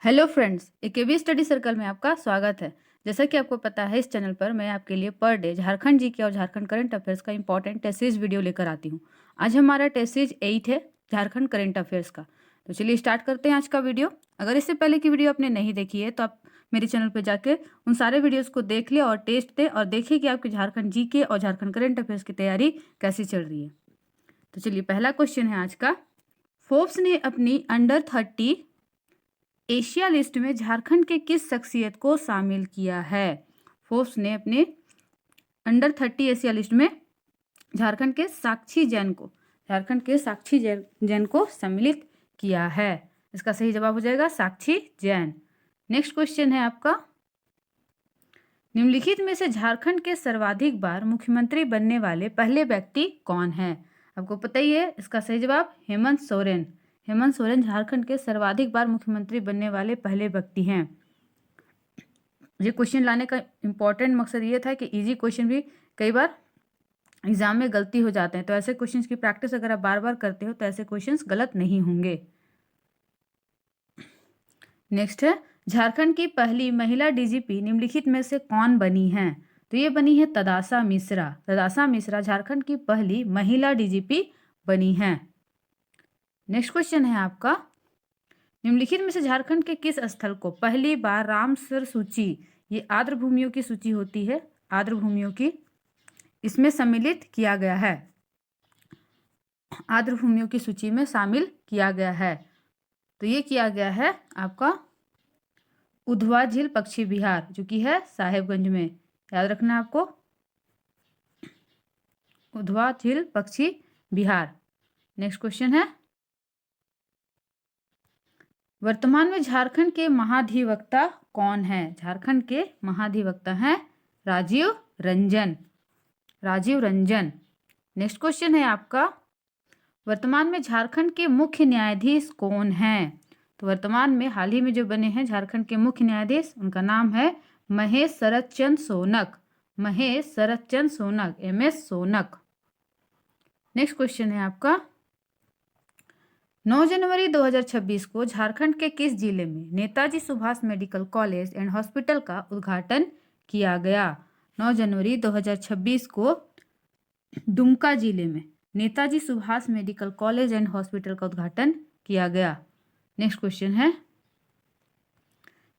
Hello friends, AKB study circle में आपका स्वागत है। जैसा कि आपको पता है, इस चैनल पर मैं आपके लिए पर डे झारखंड जीके और झारखंड करंट अफेयर्स का इंपॉर्टेंट टेस्ट सीरीज वीडियो लेकर आती हूँ। आज हमारा टेस्ट सीरीज 8 है झारखंड करंट अफेयर्स का। तो चलिए स्टार्ट करते हैं आज का वीडियो। अगर इससे पहले की वीडियो आपने नहीं देखी है तो आप मेरे चैनल पर जाके उन सारे वीडियोज़ को देख ले और टेस्ट दे और देखिए कि आपकी झारखंड जीके और झारखंड करंट अफेयर्स की तैयारी कैसी चल रही है। तो चलिए पहला क्वेश्चन है आज का। फोर्ब्स ने अपनी अंडर-30 एशिया लिस्ट में झारखंड के किस शख्सियत को शामिल किया है? फोर्ब्स ने अपने अंडर-30 एशिया लिस्ट में झारखंड के साक्षी जैन को सम्मिलित किया है। इसका सही जवाब हो जाएगा साक्षी जैन। नेक्स्ट क्वेश्चन है आपका। निम्नलिखित में से झारखंड के सर्वाधिक बार मुख्यमंत्री बनने वाले पहले व्यक्ति कौन है? आपको पता ही है, इसका सही जवाब हेमंत सोरेन। हेमंत सोरेन झारखंड के सर्वाधिक बार मुख्यमंत्री बनने वाले पहले व्यक्ति हैं। ये क्वेश्चन लाने का इंपॉर्टेंट मकसद ये था कि इजी क्वेश्चन भी कई बार एग्जाम में गलती हो जाते हैं, तो ऐसे क्वेश्चंस की प्रैक्टिस अगर आप बार बार करते हो तो ऐसे क्वेश्चंस गलत नहीं होंगे। नेक्स्ट है, झारखंड की पहली महिला डीजीपी निम्नलिखित में से कौन बनी है? तो ये बनी है तदासा मिश्रा। तदासा मिश्रा झारखंड की पहली महिला डीजीपी बनी है। नेक्स्ट क्वेश्चन है आपका। निम्नलिखित में से झारखंड के किस स्थल को पहली बार रामसर सूची, ये आर्द्र भूमियों की सूची होती है, आर्द्र भूमियों की, इसमें सम्मिलित किया गया है? आर्द्र भूमियों की सूची में शामिल किया गया है। तो ये किया गया है आपका उधवा झील पक्षी विहार, जो कि है साहेबगंज में। याद रखना आपको, उधवा झील पक्षी विहार। नेक्स्ट क्वेश्चन है, वर्तमान में झारखंड के महाधिवक्ता कौन है? झारखंड के महाधिवक्ता हैं राजीव रंजन। राजीव रंजन। नेक्स्ट क्वेश्चन है आपका। वर्तमान में झारखंड के मुख्य न्यायाधीश कौन हैं? तो वर्तमान में हाल ही में जो बने हैं झारखंड के मुख्य न्यायाधीश, उनका नाम है Mahesh Sharad Chandra Sonak. Mahesh Sharad Chandra Sonak, MS Sonak. Next question है आपका। 9 जनवरी 2026 को झारखंड के किस जिले में Netaji Subhash medical college and hospital का उद्घाटन किया गया? 9 जनवरी 2026 को दुमका जिले में Netaji Subhash medical college and hospital का उद्घाटन किया गया। नेक्स्ट क्वेश्चन है,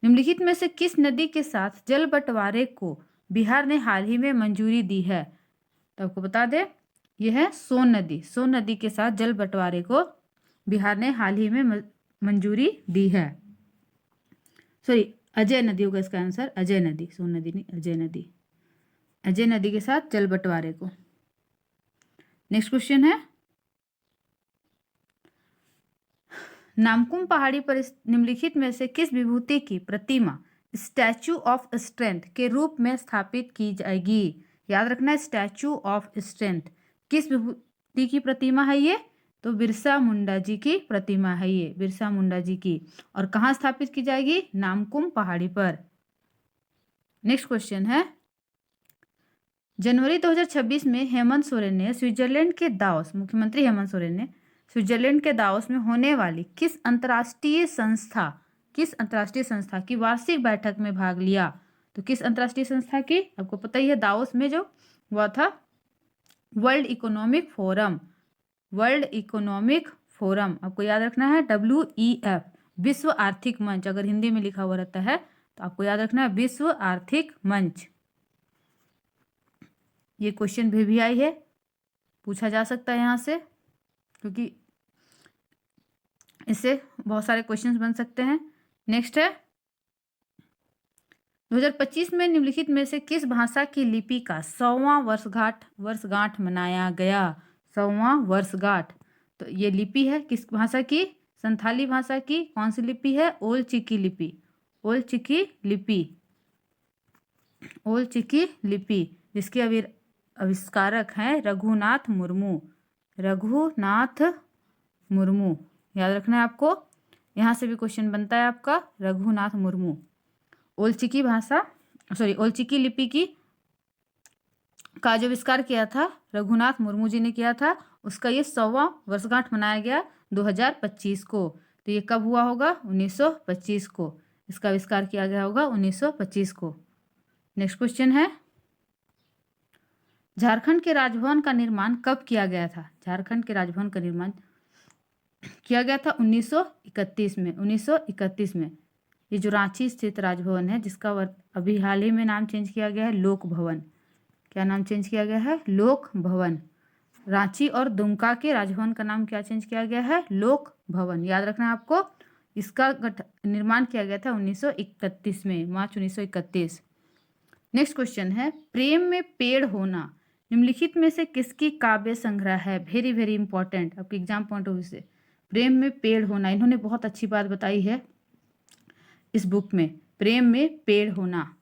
निम्नलिखित में से किस नदी के साथ जल बंटवारे को बिहार ने हाल ही में मंजूरी दी है? तो आपको बता दें, यह है सोन नदी। सोन नदी के साथ जल बंटवारे को बिहार ने हाल ही में मंजूरी दी है। सॉरी, अजय नदी होगा इसका आंसर, अजय नदी, सोन नदी नहीं, अजय नदी। अजय नदी के साथ जल बंटवारे को। नेक्स्ट क्वेश्चन है, नामकुम पहाड़ी पर निम्नलिखित में से किस विभूति की प्रतिमा स्टैचू ऑफ स्ट्रेंथ के रूप में स्थापित की जाएगी? याद रखना है, स्टैचू ऑफ स्ट्रेंथ किस विभूति की प्रतिमा है ये? तो बिरसा मुंडा जी की प्रतिमा है ये, बिरसा मुंडा जी की। और कहाँ स्थापित की जाएगी? नामकुम पहाड़ी पर। नेक्स्ट क्वेश्चन है, जनवरी 2026 में हेमंत सोरेन ने स्विट्जरलैंड के दावोस, मुख्यमंत्री हेमंत सोरेन ने स्विट्जरलैंड के दावोस में होने वाली किस अंतर्राष्ट्रीय संस्था की वार्षिक बैठक में भाग लिया? तो किस अंतर्राष्ट्रीय संस्था की? आपको पता ही है, दावोस में जो हुआ था world economic forum. World economic forum आपको याद रखना है, WEF, विश्व आर्थिक मंच। अगर हिंदी में लिखा हुआ रहता है तो आपको याद रखना है विश्व आर्थिक मंच। ये क्वेश्चन भी आई है, पूछा जा सकता है यहाँ से, क्योंकि इससे बहुत सारे क्वेश्चंस बन सकते हैं। नेक्स्ट है, 2025 में निम्नलिखित में से किस भाषा की लिपि का 100वां वर्षगांठ मनाया गया? 100वां वर्षगांठ। तो ये लिपि है किस भाषा की? संथाली भाषा की। कौन सी लिपि है? ओल चिकी लिपि। ओल चिकी लिपि। ओल चिकी लिपि, जिसके आविष्कारक हैं रघुनाथ मुर्मू। रघुनाथ मुर्मू, याद रखना है आपको, यहाँ से भी क्वेश्चन बनता है आपका, रघुनाथ मुर्मू। ओल चिकी लिपि की का जो आविष्कार किया था रघुनाथ मुर्मू जी ने किया था, उसका ये 100वां वर्षगांठ मनाया गया 2025 को। तो ये कब हुआ होगा? 1925 को इसका आविष्कार किया गया होगा, 1925 को। नेक्स्ट क्वेश्चन है, झारखंड के राजभवन का निर्माण कब किया गया था? झारखंड के राजभवन का निर्माण किया गया था 1931 में। 1931 में। ये जो रांची स्थित राजभवन है, जिसका अभी हाल ही में नाम चेंज किया गया है लोक भवन। क्या नाम चेंज किया गया है? लोक भवन। रांची और दुमका के राजभवन का नाम क्या चेंज किया गया है? लोक भवन। याद रखना है आपको। इसका निर्माण किया गया था 1931 में, मार्च 1931। नेक्स्ट क्वेश्चन है, प्रेम में पेड़ होना निम्नलिखित में से किसकी काव्य संग्रह है? वेरी वेरी इंपॉर्टेंट आपके एग्जाम पॉइंट ऑफ व्यू से। प्रेम में पेड़ होना, इन्होंने बहुत अच्छी बात बताई है इस बुक में। प्रेम में पेड़ होना,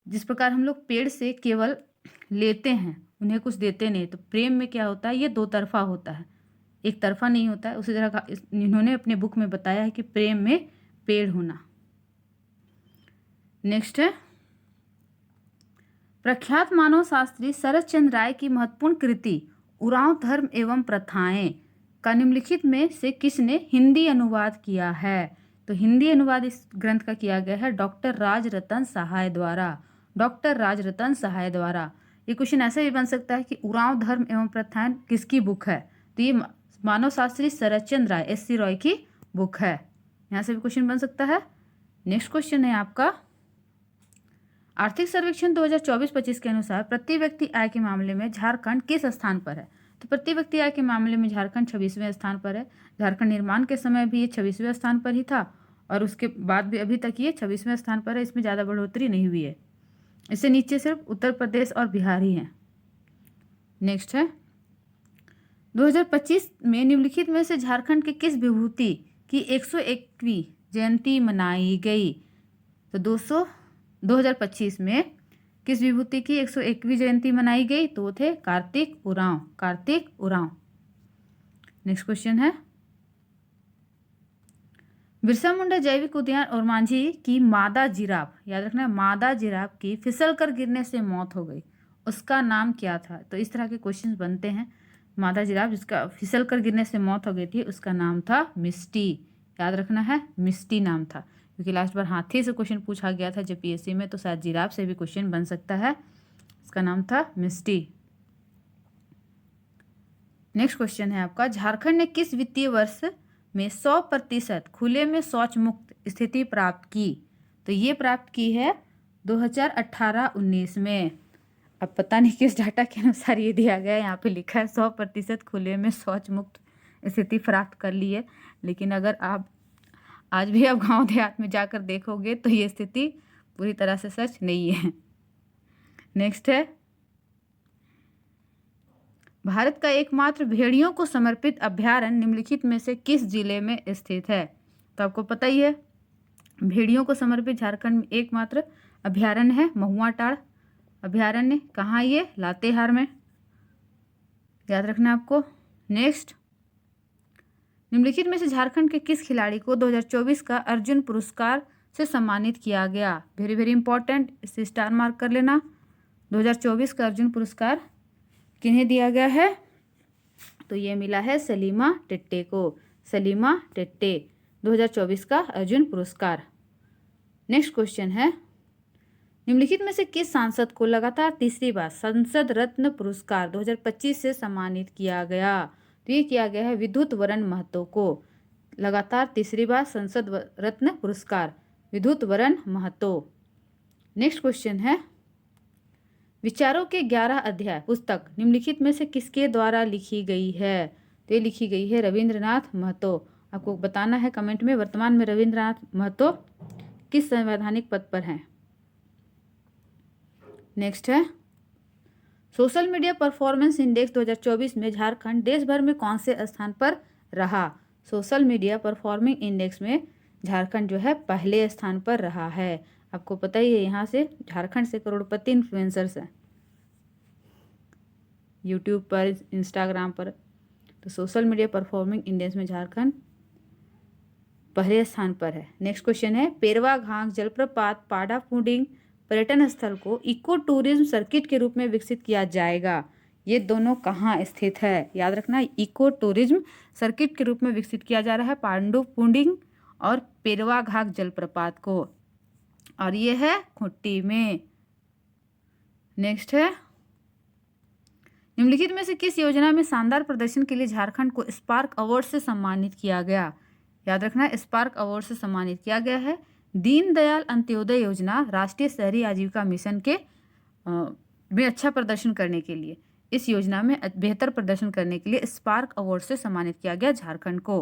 जिस प्रकार हम लोग पेड़ से केवल लेते हैं, उन्हें कुछ देते नहीं, तो प्रेम में क्या होता है? ये दो तरफा होता है, एक तरफा नहीं होता है। उसी तरह का इन्होंने अपने बुक में बताया है कि प्रेम में पेड़ होना। नेक्स्ट है, प्रख्यात मानव शास्त्री शरद चंद्र राय की महत्वपूर्ण कृति उरांव धर्म एवं प्रथाएं का निम्नलिखित में से किसने हिंदी अनुवाद किया है? तो हिंदी अनुवाद इस ग्रंथ का किया गया है डॉक्टर राजरतन सहाय द्वारा। डॉक्टर राजरतन सहाय द्वारा। ये क्वेश्चन ऐसे भी बन सकता है कि उरांव धर्म एवं प्रथाएं किसकी बुक है? तो ये मानव शास्त्री शरद चंद्र राय, एस सी रॉय की बुक है। यहाँ से भी क्वेश्चन बन सकता है। नेक्स्ट क्वेश्चन है आपका, आर्थिक सर्वेक्षण 2024-25 के अनुसार प्रति व्यक्ति आय के मामले में झारखंड किस स्थान पर है? तो प्रति व्यक्ति आय के मामले में झारखंड 26वें स्थान पर है। झारखंड निर्माण के समय भी ये 26वें स्थान पर ही था और उसके बाद भी अभी तक ये 26वें स्थान पर है। इसमें ज़्यादा बढ़ोतरी नहीं हुई है। इससे नीचे सिर्फ उत्तर प्रदेश और बिहार ही हैं। नेक्स्ट है, 2025 में निम्नलिखित में से झारखंड के किस विभूति की 101वीं जयंती मनाई गई? तो 2025 में किस विभूति की 101वीं जयंती मनाई गई? तो वो थे कार्तिक उरांव। कार्तिक उरांव। नेक्स्ट क्वेश्चन है, बिरसा मुंडा जैविक उद्यान और मांझी की मादा जिराफ, याद रखना मादा जिराफ की फिसलकर गिरने से मौत हो गई, उसका नाम क्या था? तो इस तरह के क्वेश्चंस बनते हैं। मादा जिराफ जिसका फिसलकर गिरने से मौत हो गई थी, उसका नाम था मिस्टी। याद रखना है, मिस्टी नाम था। क्योंकि लास्ट बार हाथी से क्वेश्चन पूछा गया था जेपीएससी में, तो शायद जिराफ से भी क्वेश्चन बन सकता है। इसका नाम था मिस्टी। नेक्स्ट क्वेश्चन है आपका, झारखंड ने किस वित्तीय वर्ष में 100% खुले में शौच मुक्त स्थिति प्राप्त की? तो ये प्राप्त की है 2018-19 में। अब पता नहीं किस डाटा के अनुसार ये दिया गया है, यहाँ पे लिखा है 100% खुले में शौच मुक्त स्थिति प्राप्त कर ली है। लेकिन अगर आप आज भी आप गांव देहात में जाकर देखोगे तो ये स्थिति पूरी तरह से सच नहीं है। नेक्स्ट है, भारत का एकमात्र भेड़ियों को समर्पित अभ्यारण्य निम्नलिखित में से किस जिले में स्थित है? तो आपको पता ही है, भेड़ियों को समर्पित झारखंड में एकमात्र अभ्यारण्य है महुआ टाड़ अभ्यारण्य। कहाँ? ये लातेहार में। याद रखना आपको। नेक्स्ट, निम्नलिखित में से झारखंड के किस खिलाड़ी को 2024 का अर्जुन पुरस्कार से सम्मानित किया गया? वेरी वेरी इंपॉर्टेंट, इसे स्टार मार्क कर लेना। 2024 का अर्जुन पुरस्कार किन्हें दिया गया है? तो ये मिला है सलीमा टेट्टे को। सलीमा टेट्टे, 2024 का अर्जुन पुरस्कार। नेक्स्ट क्वेश्चन है, निम्नलिखित में से किस सांसद को लगातार तीसरी बार संसद रत्न पुरस्कार 2025 से सम्मानित किया गया? तो ये किया गया है विद्युत वरण महतो को। लगातार तीसरी बार संसद रत्न पुरस्कार विद्युत वरण महतो। नेक्स्ट क्वेश्चन है, विचारों के 11 अध्याय पुस्तक निम्नलिखित में से किसके द्वारा लिखी गई है? तो ये लिखी गई है रविंद्रनाथ महतो। आपको बताना है कमेंट में वर्तमान में रविंद्रनाथ महतो किस संवैधानिक पद पर हैं। नेक्स्ट है, सोशल मीडिया परफॉर्मेंस इंडेक्स 2024 में झारखंड देश भर में कौन से स्थान पर रहा? सोशल मीडिया परफॉर्मिंग इंडेक्स में झारखंड जो है पहले स्थान पर रहा है। आपको पता ही है, यहाँ से झारखंड से करोड़पति इन्फ्लुएंसर्स हैं यूट्यूब पर, इंस्टाग्राम पर। तो सोशल मीडिया परफॉर्मिंग इंडेक्स में झारखंड पहले स्थान पर है। नेक्स्ट क्वेश्चन है, पेरवा घांग जलप्रपात पाडापुडिंग पर्यटन स्थल को इको टूरिज्म सर्किट के रूप में विकसित किया जाएगा। ये दोनों कहाँ स्थित है? याद रखना, इको टूरिज्म सर्किट के रूप में विकसित किया जा रहा है पांडुपुंडिंग और पेरवा घाट जलप्रपात को, और ये है खूंटी में। नेक्स्ट है, निम्नलिखित में से किस योजना में शानदार प्रदर्शन के लिए झारखंड को स्पार्क अवार्ड से सम्मानित किया गया? याद रखना, स्पार्क अवार्ड से सम्मानित किया गया है दीनदयाल अंत्योदय योजना राष्ट्रीय शहरी आजीविका मिशन के में अच्छा प्रदर्शन करने के लिए, इस योजना में बेहतर प्रदर्शन करने के लिए स्पार्क अवार्ड से सम्मानित किया गया झारखंड को।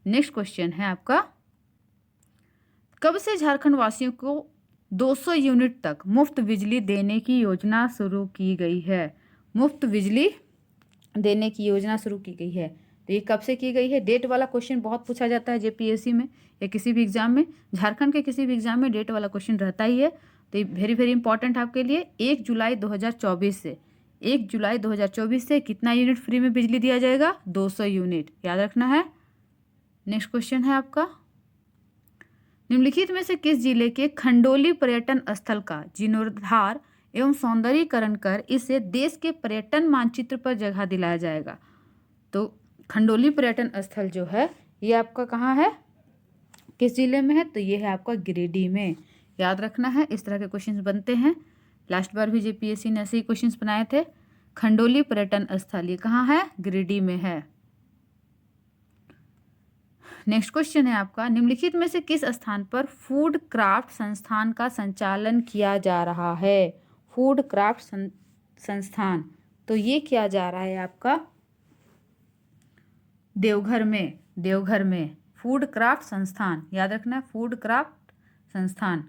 नेक्स्ट क्वेश्चन है आपका, कब से झारखंड वासियों को 200 यूनिट तक मुफ्त बिजली देने की योजना शुरू की गई है? मुफ्त बिजली देने की योजना शुरू की गई है, तो ये कब से की गई है? डेट वाला क्वेश्चन बहुत पूछा जाता है जेपीएससी में या किसी भी एग्जाम में, झारखंड के किसी भी एग्जाम में डेट वाला क्वेश्चन रहता ही है, तो ये वेरी वेरी इंपॉर्टेंट आपके लिए। 1 जुलाई 2024 से 1 जुलाई 2024 से कितना यूनिट फ्री में बिजली दिया जाएगा? 200 यूनिट, याद रखना है। नेक्स्ट क्वेश्चन है आपका, निम्नलिखित में से किस जिले के खंडोली पर्यटन स्थल का जीर्णोद्धार एवं सौंदर्यीकरण कर इसे देश के पर्यटन मानचित्र पर जगह दिलाया जाएगा? तो खंडोली पर्यटन स्थल जो है ये आपका कहाँ है, किस जिले में है? तो ये है आपका गिरिडीह में, याद रखना है। इस तरह के क्वेश्चंस बनते हैं, लास्ट बार भी जेपीएससी ने ऐसे ही क्वेश्चंस बनाए थे। खंडोली पर्यटन स्थल ये कहाँ है? गिरिडीह में है। नेक्स्ट क्वेश्चन है आपका, निम्नलिखित में से किस स्थान पर फूड क्राफ्ट संस्थान का संचालन किया जा रहा है? फूड क्राफ्ट संस्थान, तो ये किया जा रहा है आपका देवघर में। देवघर में फूड क्राफ्ट संस्थान, याद रखना है, फूड क्राफ्ट संस्थान।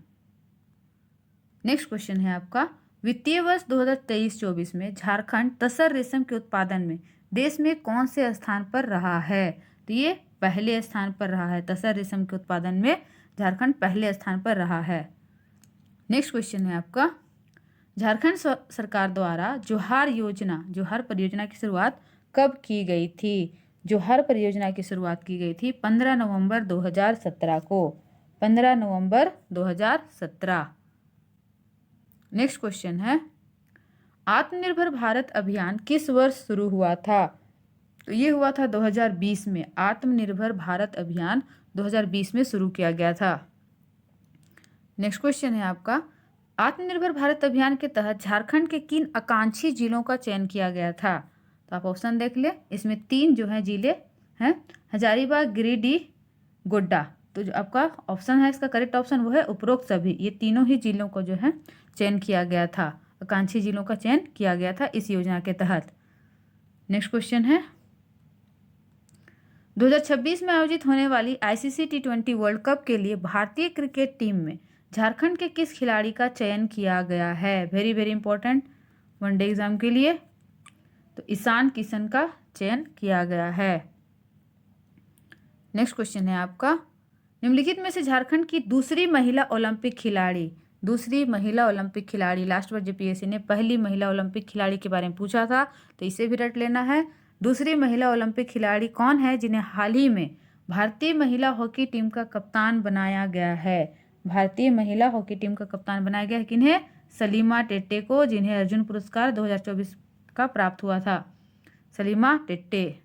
नेक्स्ट क्वेश्चन है आपका, वित्तीय वर्ष 2023-24 में झारखंड तसर रेशम के उत्पादन में देश में कौन से स्थान पर रहा है? तो ये पहले स्थान पर रहा है, तसर रेशम के उत्पादन में झारखंड पहले स्थान पर रहा है। नेक्स्ट क्वेश्चन है आपका, झारखंड सरकार द्वारा जोहार योजना, जोहार परियोजना की शुरुआत कब की गई थी? जोहार परियोजना की शुरुआत की गई थी 15 नवंबर 2017 को, 15 नवंबर 2017। नेक्स्ट क्वेश्चन है, आत्मनिर्भर भारत अभियान किस वर्ष शुरू हुआ था? तो ये हुआ था 2020 में, आत्मनिर्भर भारत अभियान 2020 में शुरू किया गया था। नेक्स्ट क्वेश्चन है आपका, आत्मनिर्भर भारत अभियान के तहत झारखंड के किन आकांक्षी जिलों का चयन किया गया था? तो आप ऑप्शन देख ले, इसमें 3 जो हैं जिले हैं, हजारीबाग, गिरिडीह, गोड्डा। तो जो आपका ऑप्शन है, इसका करेक्ट ऑप्शन वो है उपरोक्त सभी। ये तीनों ही जिलों को जो है चयन किया गया था, आकांक्षी जिलों का चयन किया गया था इस योजना के तहत। नेक्स्ट क्वेश्चन है, 2026 में आयोजित होने वाली आईसीसी T20 वर्ल्ड कप के लिए भारतीय क्रिकेट टीम में झारखंड के किस खिलाड़ी का चयन किया गया है? Very very important one day exam के लिए, तो ईशान किशन का चयन किया गया है। नेक्स्ट क्वेश्चन है आपका, निम्नलिखित में से झारखंड की दूसरी महिला ओलंपिक खिलाड़ी, दूसरी महिला ओलंपिक खिलाड़ी, लास्ट बार जेपीएससी ने पहली महिला ओलंपिक खिलाड़ी के बारे में पूछा था, तो इसे भी रट लेना है। दूसरी महिला ओलंपिक खिलाड़ी कौन है जिन्हें हाल ही में भारतीय महिला हॉकी टीम का कप्तान बनाया गया है? भारतीय महिला हॉकी टीम का कप्तान बनाया गया है किन्हें? सलीमा टेट्टे को, जिन्हें अर्जुन पुरस्कार 2024 का प्राप्त हुआ था, सलीमा टेट्टे।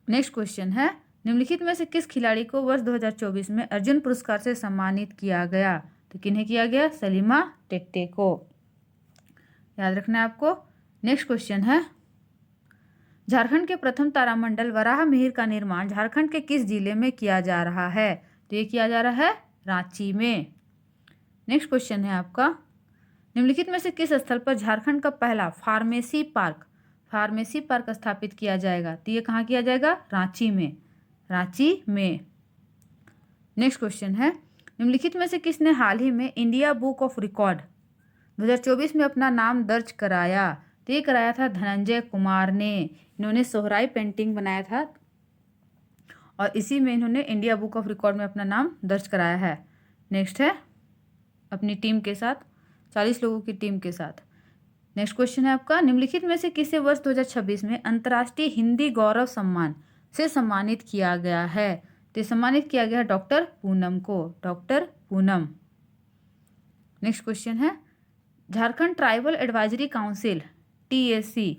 नेक्स्ट क्वेश्चन है, निम्नलिखित में से किस खिलाड़ी को वर्ष 2024 में अर्जुन पुरस्कार से सम्मानित किया गया? तो किन्हें किया गया? सलीमा टेट्टे को, याद रखना है आपको। नेक्स्ट क्वेश्चन है, झारखंड के प्रथम तारामंडल वराह मिहिर का निर्माण झारखंड के किस जिले में किया जा रहा है? तो ये किया जा रहा है रांची में। नेक्स्ट क्वेश्चन है आपका, निम्नलिखित में से किस स्थल पर झारखंड का पहला फार्मेसी पार्क स्थापित किया जाएगा? तो ये कहाँ किया जाएगा? रांची में, रांची में। नेक्स्ट क्वेश्चन है, निम्नलिखित में से किसने हाल ही में इंडिया बुक ऑफ रिकॉर्ड 2024 में अपना नाम दर्ज कराया? तो ये कराया था धनंजय कुमार ने। इन्होंने सोहराई पेंटिंग बनाया था और इसी में इन्होंने इंडिया बुक ऑफ रिकॉर्ड में अपना नाम दर्ज कराया है। नेक्स्ट है, अपनी टीम के साथ, 40 लोगों की टीम के साथ। नेक्स्ट क्वेश्चन है आपका, निम्नलिखित में से किसे वर्ष 2026 में अंतर्राष्ट्रीय हिंदी गौरव सम्मान से सम्मानित किया गया है? तो सम्मानित किया गया डॉक्टर पूनम को, डॉक्टर पूनम। नेक्स्ट क्वेश्चन है, Jharkhand tribal advisory council TAC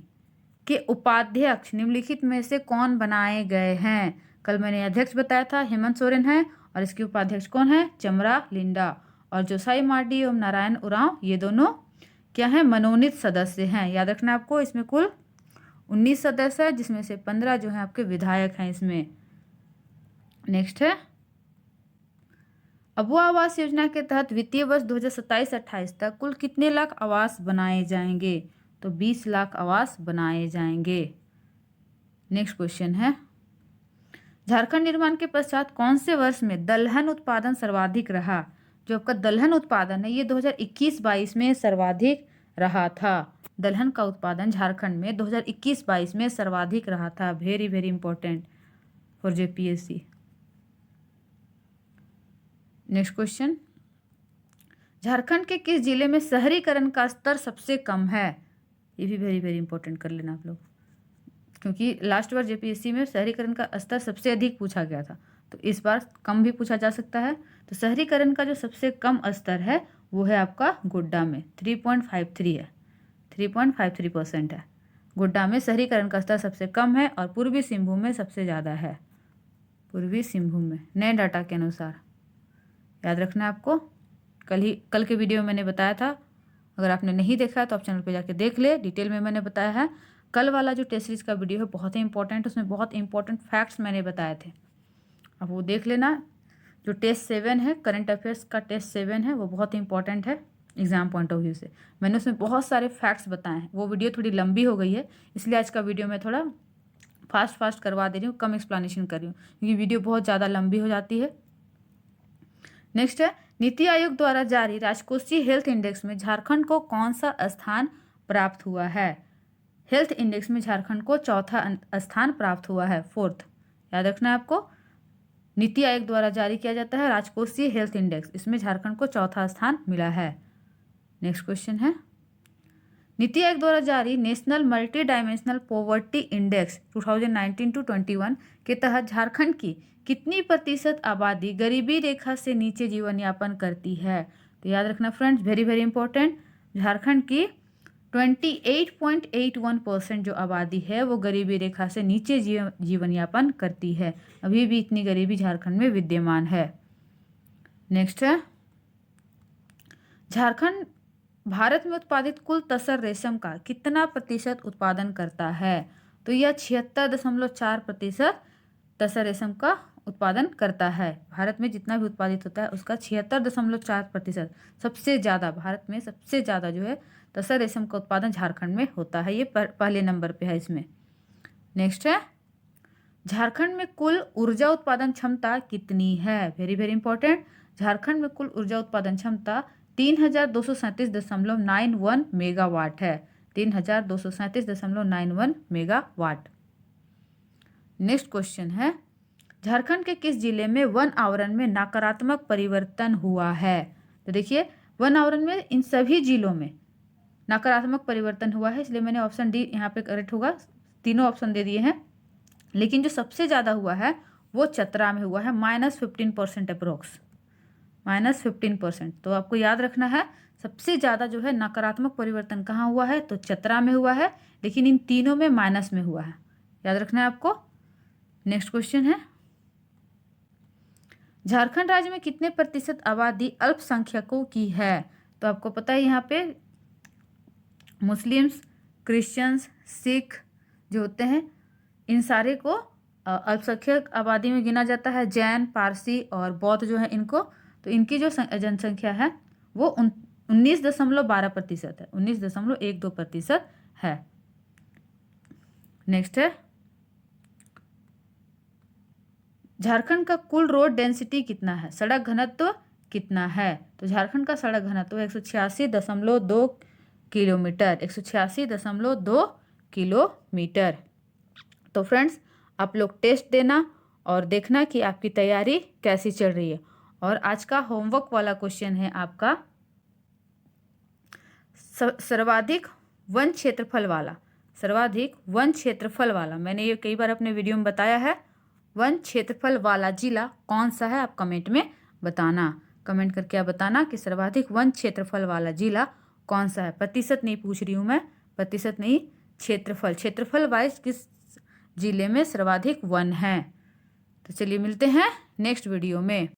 के उपाध्यक्ष निम्नलिखित में से कौन बनाए गए हैं? कल मैंने अध्यक्ष बताया था, हेमंत सोरेन है, और इसके उपाध्यक्ष कौन है? चमरा लिंडा। और जोसाई मार्डी एवं नारायण उरांव, ये दोनों क्या है? मनोनीत सदस्य हैं। याद रखना आपको, इसमें कुल 19 सदस्य है, जिसमें से 15 जो है आपके विधायक हैं इसमें। नेक्स्ट है, अबुआ आवास योजना के तहत वित्तीय वर्ष 2027-28 तक कुल कितने लाख आवास बनाए जाएंगे? तो 20 लाख आवास बनाए जाएंगे। नेक्स्ट क्वेश्चन है, झारखंड निर्माण के पश्चात कौन से वर्ष में दलहन उत्पादन सर्वाधिक रहा? जो आपका दलहन उत्पादन है ये 2021-22 में सर्वाधिक रहा था। दलहन का उत्पादन झारखंड में 2021-22 में सर्वाधिक रहा था। Very very important for JPSC। Next question, Jharkhand के किस जिले में शहरीकरण का स्तर सबसे कम है? ये भी वेरी वेरी इंपॉर्टेंट कर लेना आप लोग, क्योंकि लास्ट बार JPSC में शहरीकरण का स्तर सबसे अधिक पूछा गया था, तो इस बार कम भी पूछा जा सकता है। तो शहरीकरण का जो सबसे कम स्तर है वो है आपका गोड्डा में, 3.53 है, 3.53% है। गोड्डा में शहरीकरण का स्तर सबसे कम है और पूर्वी सिंहभूम में सबसे ज़्यादा है, पूर्वी सिंहभूम में, नए डाटा के अनुसार। याद रखना है आपको, कल के वीडियो में मैंने बताया था, अगर आपने नहीं देखा तो आप चैनल पे जाके देख ले, डिटेल में मैंने बताया है। कल वाला जो टेस्ट सीरीज का वीडियो है बहुत ही इंपॉर्टेंट, उसमें बहुत इंपॉर्टेंट फैक्ट्स मैंने बताए थे, अब वो देख लेना। जो टेस्ट 7 है, करंट अफेयर्स का टेस्ट 7 है, वो बहुत इंपॉर्टेंट है एग्जाम पॉइंट ऑफ व्यू से। मैंने उसमें बहुत सारे फैक्ट्स बताए हैं। वो वीडियो थोड़ी लंबी हो गई है, इसलिए आज का वीडियो मैं थोड़ा फास्ट करवा दे रही हूँ, कम एक्सप्लेनेशन कर रही हूँ, क्योंकि वीडियो बहुत ज़्यादा लंबी हो जाती है। नेक्स्ट है, नीति आयोग द्वारा जारी राजकोषीय हेल्थ इंडेक्स में झारखंड को कौन सा स्थान प्राप्त हुआ है? हेल्थ इंडेक्स में झारखंड को चौथा स्थान प्राप्त हुआ है, 4th। याद रखना है आपको, नीति आयोग द्वारा जारी किया जाता है राजकोषीय हेल्थ इंडेक्स, इसमें झारखंड को चौथा स्थान मिला है। नेक्स्ट क्वेश्चन है, नीति आयोग द्वारा जारी national multi dimensional poverty index 2019-21 के तहत झारखंड की कितनी प्रतिशत आबादी गरीबी रेखा से नीचे जीवन यापन करती है? तो याद रखना friends, very very important, Jharkhand की 28.81% जो आबादी है वो गरीबी रेखा से नीचे जीवन यापन करती है। अभी भी इतनी गरीबी झारखंड में विद्यमान है। नेक्स्ट है, झारखंड भारत में उत्पादित कुल तसर रेशम का कितना प्रतिशत उत्पादन करता है? तो यह 76.4% तसर रेशम का उत्पादन करता है। भारत में जितना भी उत्पादित होता है उसका 76.4%, सबसे ज़्यादा, भारत में सबसे ज़्यादा जो है तसर रेशम का उत्पादन झारखंड में होता है। ये पहले नंबर पे है इसमें। नेक्स्ट है, झारखंड में कुल ऊर्जा उत्पादन क्षमता कितनी है? वेरी वेरी इंपॉर्टेंट, झारखंड में कुल ऊर्जा उत्पादन क्षमता 3237.91 मेगावाट है, 3237.91 मेगावाट। नेक्स्ट क्वेश्चन है, झारखंड के किस जिले में वन आवरण में नकारात्मक परिवर्तन हुआ है? तो देखिए, वन आवरण में इन सभी जिलों में नकारात्मक परिवर्तन हुआ है, इसलिए मैंने ऑप्शन डी यहाँ पे करेक्ट होगा, तीनों ऑप्शन दे दिए हैं। लेकिन जो सबसे ज़्यादा हुआ है वो चतरा में हुआ है, -15% अप्रोक्स, -15%। तो आपको याद रखना है, सबसे ज़्यादा जो है नकारात्मक परिवर्तन कहाँ हुआ है? तो चतरा में हुआ है, लेकिन इन तीनों में माइनस में हुआ है। याद रखना है आपको। नेक्स्ट क्वेश्चन है, झारखंड राज्य में कितने प्रतिशत आबादी अल्पसंख्यकों की है? तो आपको पता है यहाँ पे मुस्लिम्स, क्रिश्चियंस, सिख जो होते हैं, इन सारे को अल्पसंख्यक आबादी में गिना जाता है। जैन, पारसी और बौद्ध जो है इनको, तो इनकी जो जनसंख्या है वो 19.12% है, 19.12% है। नेक्स्ट है, झारखंड का कुल रोड डेंसिटी कितना है? सड़क घनत्व कितना है? तो झारखंड का सड़क घनत्व 186.2 किलोमीटर, 186.2 किलोमीटर। तो फ्रेंड्स, आप लोग टेस्ट देना और देखना कि आपकी तैयारी कैसी चल रही है। और आज का होमवर्क वाला क्वेश्चन है आपका, सर्वाधिक वन क्षेत्रफल वाला, सर्वाधिक वन क्षेत्रफल वाला, मैंने ये कई बार अपने वीडियो में बताया है, वन क्षेत्रफल वाला जिला कौन सा है? आप कमेंट में बताना, कमेंट करके आप बताना कि सर्वाधिक वन क्षेत्रफल वाला जिला कौन सा है। प्रतिशत नहीं पूछ रही हूँ मैं, प्रतिशत नहीं, क्षेत्रफल। क्षेत्रफल वाइज किस जिले में सर्वाधिक वन है। तो चलिए मिलते हैं नेक्स्ट वीडियो में।